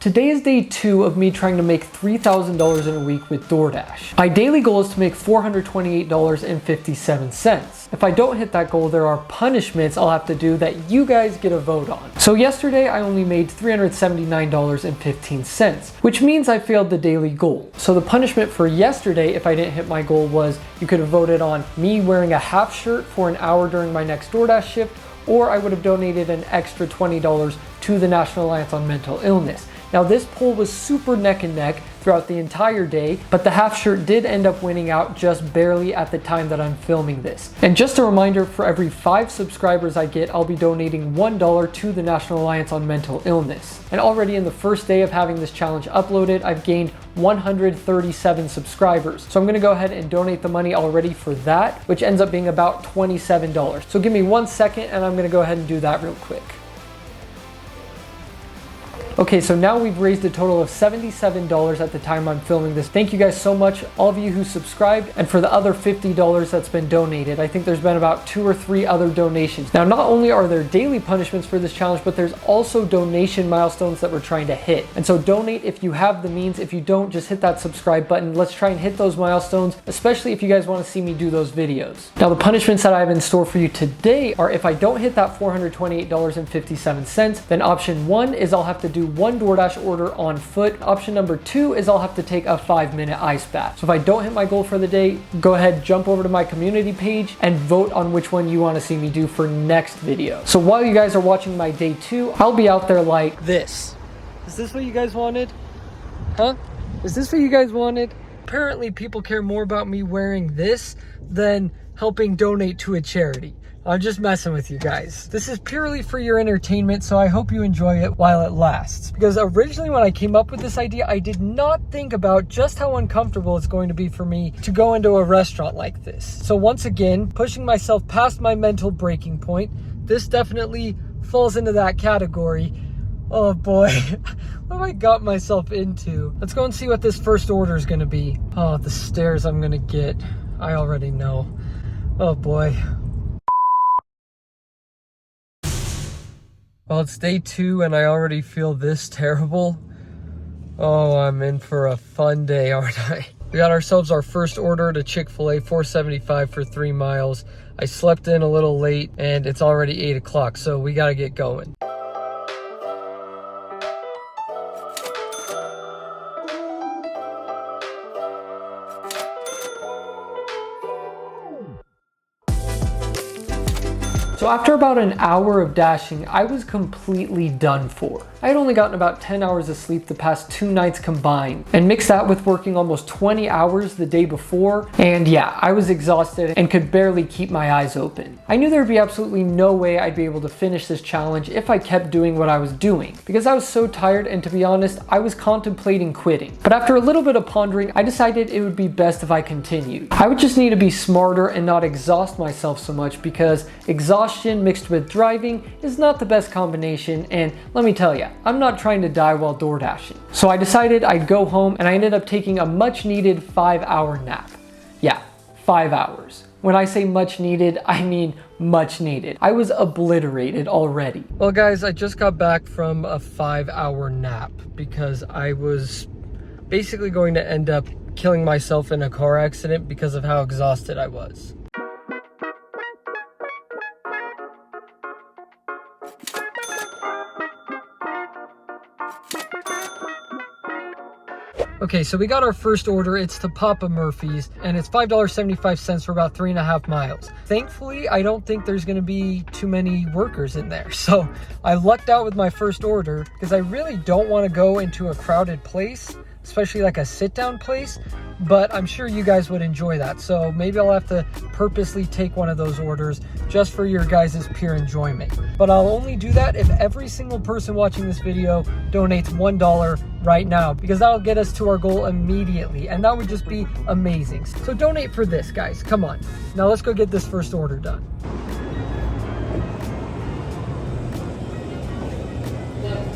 Today is day 2 of me trying to make $3,000 in a week with Doordash. My daily goal is to make $428.57. If I don't hit that goal, there are punishments I'll have to do that you guys get a vote on. So yesterday I only made $379.15, which means I failed the daily goal. So the punishment for yesterday, if I didn't hit my goal, was you could have voted on me wearing a half shirt for an hour during my next Doordash shift, or I would have donated an extra $20 to the National Alliance on Mental Illness. Now this poll was super neck and neck throughout the entire day, but the half shirt did end up winning out just barely at the time that I'm filming this. And just a reminder, for every 5 subscribers I get, I'll be donating $1 to the National Alliance on Mental Illness. And already in the first day of having this challenge uploaded, I've gained 137 subscribers. So I'm gonna go ahead and donate the money already for that, which ends up being about $27. So give me 1 second and I'm gonna go ahead and do that real quick. Okay, so now we've raised a total of $77 at the time I'm filming this. Thank you guys so much, all of you who subscribed, and for the other $50 that's been donated. I think there's been about 2 or 3 other donations. Now, not only are there daily punishments for this challenge, but there's also donation milestones that we're trying to hit. And so donate if you have the means. If you don't, just hit that subscribe button. Let's try and hit those milestones, especially if you guys want to see me do those videos. Now, the punishments that I have in store for you today are, if I don't hit that $428.57, then option 1 is I'll have to do 1 Doordash order on foot. Option number 2 is I'll have to take a 5-minute ice bath. So if I don't hit my goal for the day, go ahead, jump over to my community page and vote on which one you want to see me do for next video. So while you guys are watching my day 2, I'll be out there like this. Is this what you guys wanted? Huh? Is this what you guys wanted? Apparently people care more about me wearing this than helping donate to a charity. I'm just messing with you guys. This is purely for your entertainment, so I hope you enjoy it while it lasts. Because originally when I came up with this idea, I did not think about just how uncomfortable it's going to be for me to go into a restaurant like this. So once again, pushing myself past my mental breaking point, this definitely falls into that category. Oh boy, what have I got myself into? Let's go and see what this first order is gonna be. Oh, the stares I'm gonna get. I already know. Oh boy. Well, it's day 2 and I already feel this terrible. Oh, I'm in for a fun day, aren't I? We got ourselves our first order at a Chick-fil-A, $4.75 for 3 miles. I slept in a little late and it's already 8 o'clock, so we gotta get going. So after about an hour of dashing, I was completely done for. I had only gotten about 10 hours of sleep the past 2 nights combined, and mix that with working almost 20 hours the day before, and yeah, I was exhausted and could barely keep my eyes open. I knew there'd be absolutely no way I'd be able to finish this challenge if I kept doing what I was doing, because I was so tired, and to be honest, I was contemplating quitting. But after a little bit of pondering, I decided it would be best if I continued. I would just need to be smarter and not exhaust myself so much, because exhaustion mixed with driving is not the best combination, and let me tell you, I'm not trying to die while door dashing. So I decided I'd go home, and I ended up taking a much needed 5-hour nap. Yeah, 5 hours. When I say much needed, I mean much needed. I was obliterated already. Well guys, I just got back from a 5-hour nap because I was basically going to end up killing myself in a car accident because of how exhausted I was. Okay, so we got our first order. It's to Papa Murphy's, and it's $5.75 for about 3.5 miles. Thankfully, I don't think there's gonna be too many workers in there. So I lucked out with my first order because I really don't wanna go into a crowded place, especially like a sit-down place, but I'm sure you guys would enjoy that. So maybe I'll have to purposely take one of those orders just for your guys' pure enjoyment. But I'll only do that if every single person watching this video donates $1 right now, because that'll get us to our goal immediately, and that would just be amazing. So donate for this, guys, come on. Now let's go get this first order done.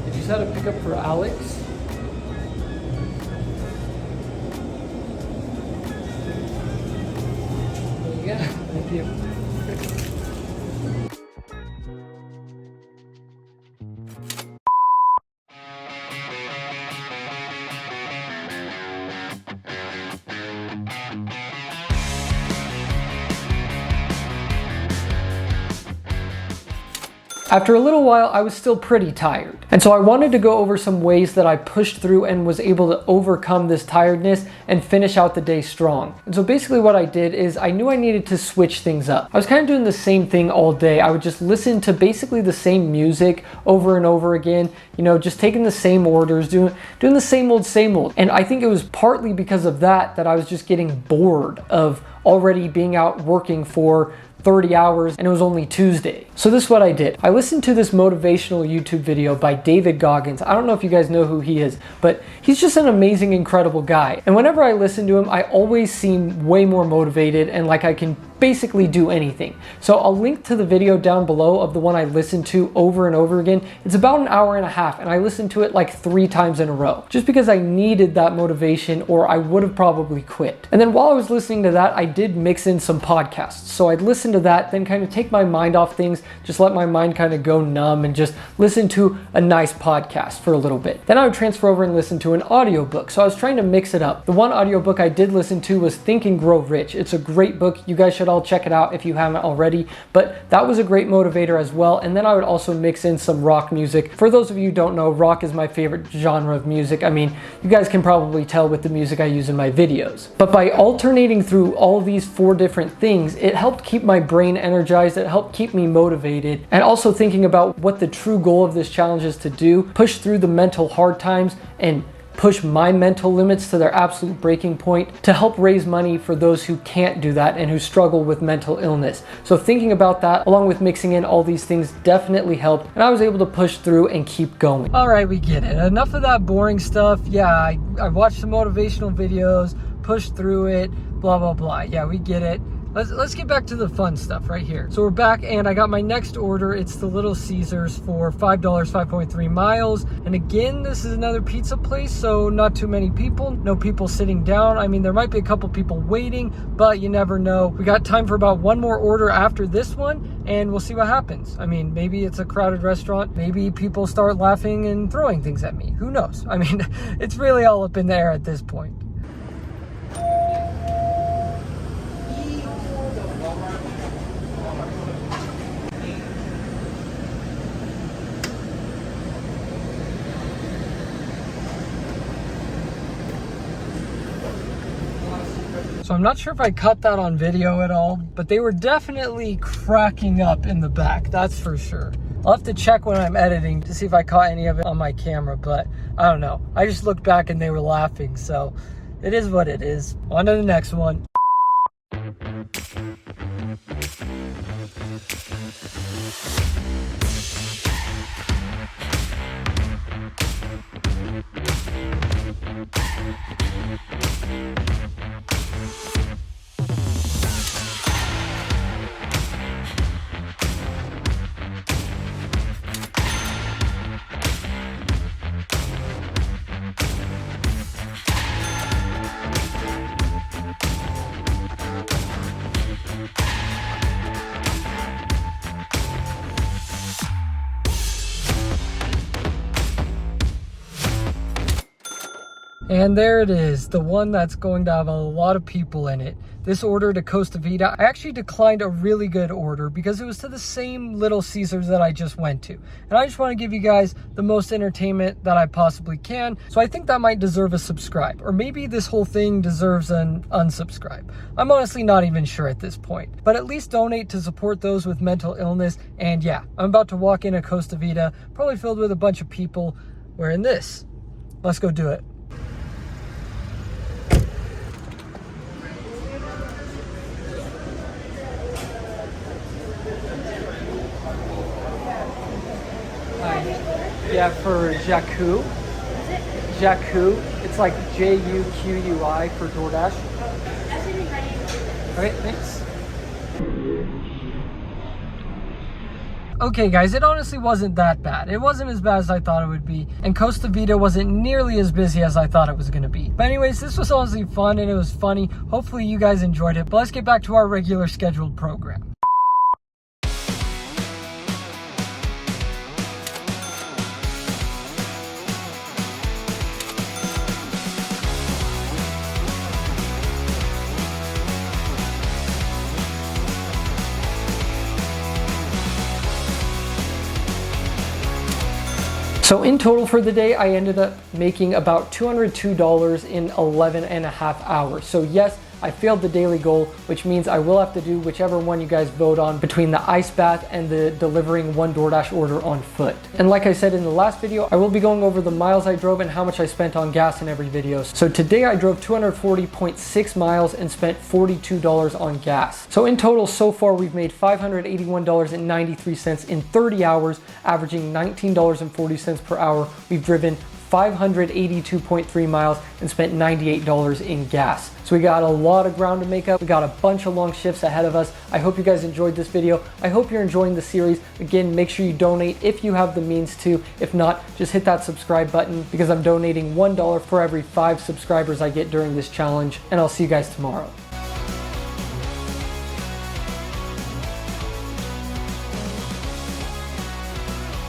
Did you set a pickup for Alex? Yeah, thank you. After a little while, I was still pretty tired. And so I wanted to go over some ways that I pushed through and was able to overcome this tiredness and finish out the day strong. And so basically what I did is I knew I needed to switch things up. I was kind of doing the same thing all day. I would just listen to basically the same music over and over again, you know, just taking the same orders, doing the same old, same old. And I think it was partly because of that I was just getting bored of already being out working for 30 hours and it was only Tuesday. So this is what I did. I listened to this motivational YouTube video by David Goggins. I don't know if you guys know who he is, but he's just an amazing, incredible guy. And whenever I listen to him, I always seem way more motivated and like I can basically do anything. So I'll link to the video down below of the one I listened to over and over again. It's about an hour and a half and I listened to it like 3 times in a row just because I needed that motivation or I would have probably quit. And then while I was listening to that, I did mix in some podcasts. So I'd listen to that, then kind of take my mind off things, just let my mind kind of go numb and just listen to a nice podcast for a little bit. Then I would transfer over and listen to an audiobook. So I was trying to mix it up. The one audiobook I did listen to was Think and Grow Rich. It's a great book. You guys should all check it out if you haven't already, but that was a great motivator as well. And then I would also mix in some rock music. For those of you who don't know, rock is my favorite genre of music. I mean, you guys can probably tell with the music I use in my videos. But by alternating through all these 4 different things, it helped keep my brain energized, it helped keep me motivated, and also thinking about what the true goal of this challenge is to do, push through the mental hard times and push my mental limits to their absolute breaking point to help raise money for those who can't do that and who struggle with mental illness. So thinking about that along with mixing in all these things definitely helped and I was able to push through and keep going. All right, we get it. Enough of that boring stuff. Yeah, I watched some motivational videos, pushed through it, blah, blah, blah. Yeah, we get it. Let's get back to the fun stuff right here. So we're back and I got my next order. It's the Little Caesars for $5, 5.3 miles. And again, this is another pizza place, so not too many people, no people sitting down. I mean, there might be a couple people waiting, but you never know. We got time for about 1 more order after this one and we'll see what happens. I mean, maybe it's a crowded restaurant. Maybe people start laughing and throwing things at me. Who knows? I mean, it's really all up in the air at this point. So I'm not sure if I cut that on video at all, but they were definitely cracking up in the back, that's for sure. I'll have to check when I'm editing to see if I caught any of it on my camera, but I don't know. I just looked back and they were laughing, so it is what it is. On to the next one. And there it is, the one that's going to have a lot of people in it. This order to Costa Vida, I actually declined a really good order because it was to the same Little Caesars that I just went to. And I just want to give you guys the most entertainment that I possibly can. So I think that might deserve a subscribe. Or maybe this whole thing deserves an unsubscribe. I'm honestly not even sure at this point. But at least donate to support those with mental illness. And yeah, I'm about to walk into Costa Vida, probably filled with a bunch of people wearing this. Let's go do it. Yeah, for Jaku. Jaku. It's like Juqui for Doordash. Okay, thanks. Okay guys, it honestly wasn't that bad. It wasn't as bad as I thought it would be. And Costa Vida wasn't nearly as busy as I thought it was gonna be. But anyways, this was honestly fun and it was funny. Hopefully you guys enjoyed it. But let's get back to our regular scheduled program. So in total for the day, I ended up making about $202 in 11 and a half hours. So yes, I failed the daily goal, which means I will have to do whichever one you guys vote on between the ice bath and the delivering one DoorDash order on foot. And like I said in the last video, I will be going over the miles I drove and how much I spent on gas in every video. So today I drove 240.6 miles and spent $42 on gas. So in total so far we've made $581.93 in 30 hours, averaging $19.40 per hour. We've driven 582.3 miles and spent $98 in gas. So we got a lot of ground to make up. We got a bunch of long shifts ahead of us. I hope you guys enjoyed this video. I hope you're enjoying the series. Again, make sure you donate if you have the means to. If not, just hit that subscribe button because I'm donating $1 for every 5 subscribers I get during this challenge. And I'll see you guys tomorrow.